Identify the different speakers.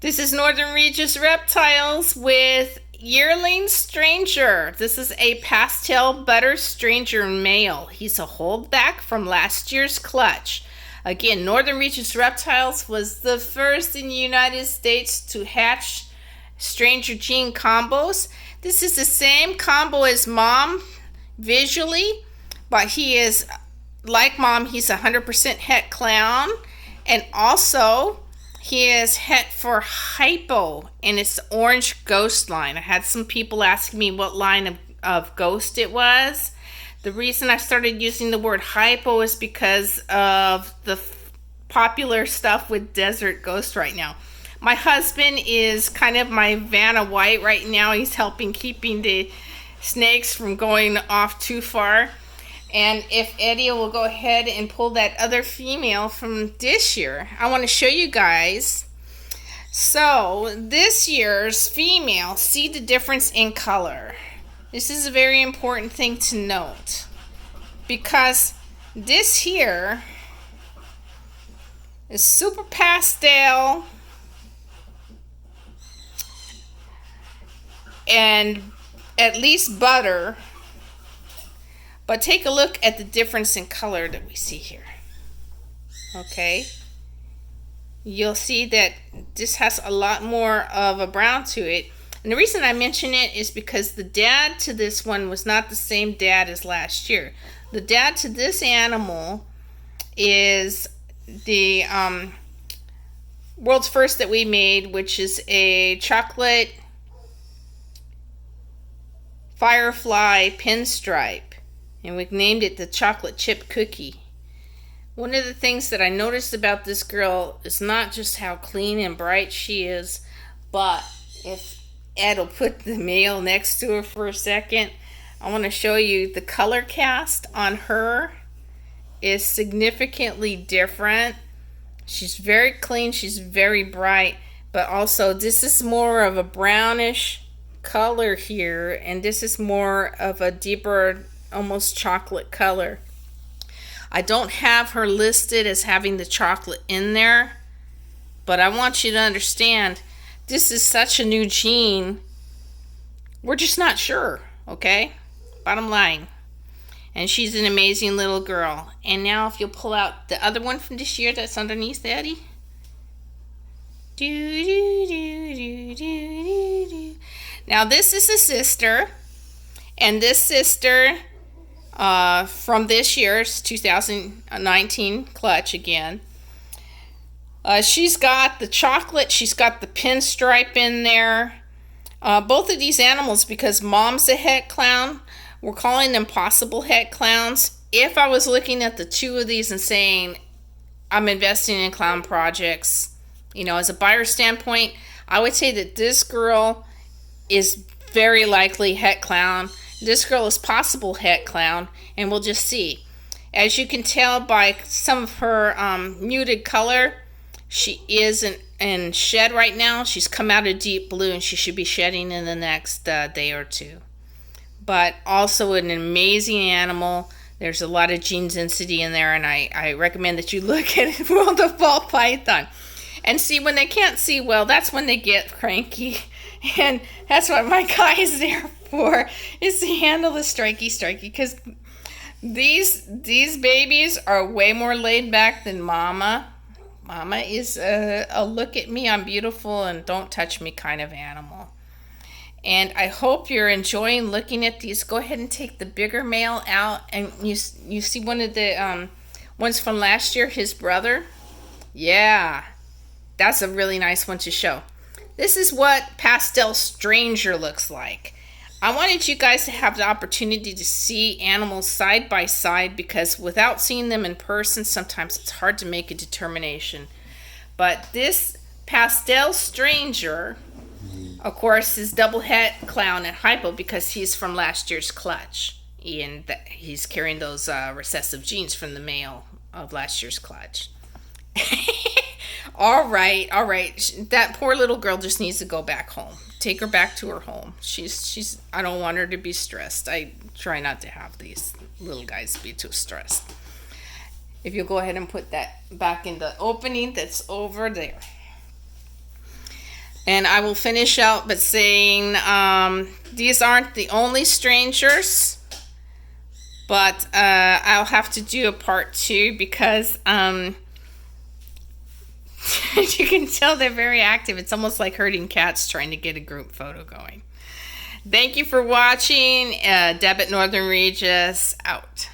Speaker 1: This is Northern Regis Reptiles with Yearling Stranger. This is a pastel butter stranger male. He's a holdback from last year's clutch. Again, Northern Regis Reptiles was the first in the United States to hatch stranger gene combos. This is the same combo as mom visually, but he is like mom. He's 100% het clown, and also he is het for hypo, and it's the orange ghost line. I had some people asking me what line of ghost it was. The reason I started using the word hypo is because of the popular stuff with desert ghost right now. My husband is kind of my Vanna White right now. He's helping keeping the snakes from going off too far. And if Eddie will go ahead and pull that other female from this year, I want to show you guys. So this year's female, see the difference in color. This is a very important thing to note, because this here is super pastel and at least butter. But take a look at the difference in color that we see here. Okay. You'll see that this has a lot more of a brown to it. And the reason I mention it is because the dad to this one was not the same dad as last year. The dad to this animal is the world's first that we made, which is a chocolate firefly pinstripe. And we named it the chocolate chip cookie. One of the things that I noticed about this girl is not just how clean and bright she is, but if Ed will put the male next to her for a second, I want to show you the color cast on her is significantly different. She's very clean, she's very bright, but also this is more of a brownish color here, and this is more of a deeper, almost chocolate color. I don't have her listed as having the chocolate in there, but I want you to understand this is such a new gene. We're just not sure, okay? Bottom line. And she's an amazing little girl. And now if you'll pull out the other one from this year that's underneath Eddie. Now this is a sister, and this sister from this year's 2019 clutch again. She's got the chocolate, she's got the pinstripe in there. Both of these animals, because mom's a het clown, we're calling them possible het clowns. If I was looking at the two of these and saying I'm investing in clown projects, as a buyer standpoint, I would say that this girl is very likely het clown. This girl is possible het clown, and we'll just see. As you can tell by some of her muted color, she is in shed right now. She's come out of deep blue, and she should be shedding in the next day or two. But also an amazing animal. There's a lot of gene density in there, and I recommend that you look at World of Ball Python. And see, when they can't see well, that's when they get cranky. And that's what my guy is there for, is to handle the strikey, because these babies are way more laid back than mama. Mama is a look at me, I'm beautiful, and don't touch me kind of animal. And I hope you're enjoying looking at these. Go ahead and take the bigger male out, and you see one of the ones from last year, his brother. Yeah, that's a really nice one to show. This is what Pastel Stranger looks like. I wanted you guys to have the opportunity to see animals side by side, because without seeing them in person, sometimes it's hard to make a determination. But this Pastel Stranger, of course, is double het clown and hypo because he's from last year's clutch. And he's carrying those recessive genes from the male of last year's clutch. All right. That poor little girl just needs to go back home. Take her back to her home. She's. I don't want her to be stressed. I try not to have these little guys be too stressed. If you'll go ahead and put that back in the opening that's over there. And I will finish out but saying these aren't the only strangers, but I'll have to do a part 2 because you can tell they're very active. It's almost like herding cats trying to get a group photo going. Thank you for watching. Deb at Northern Regis out.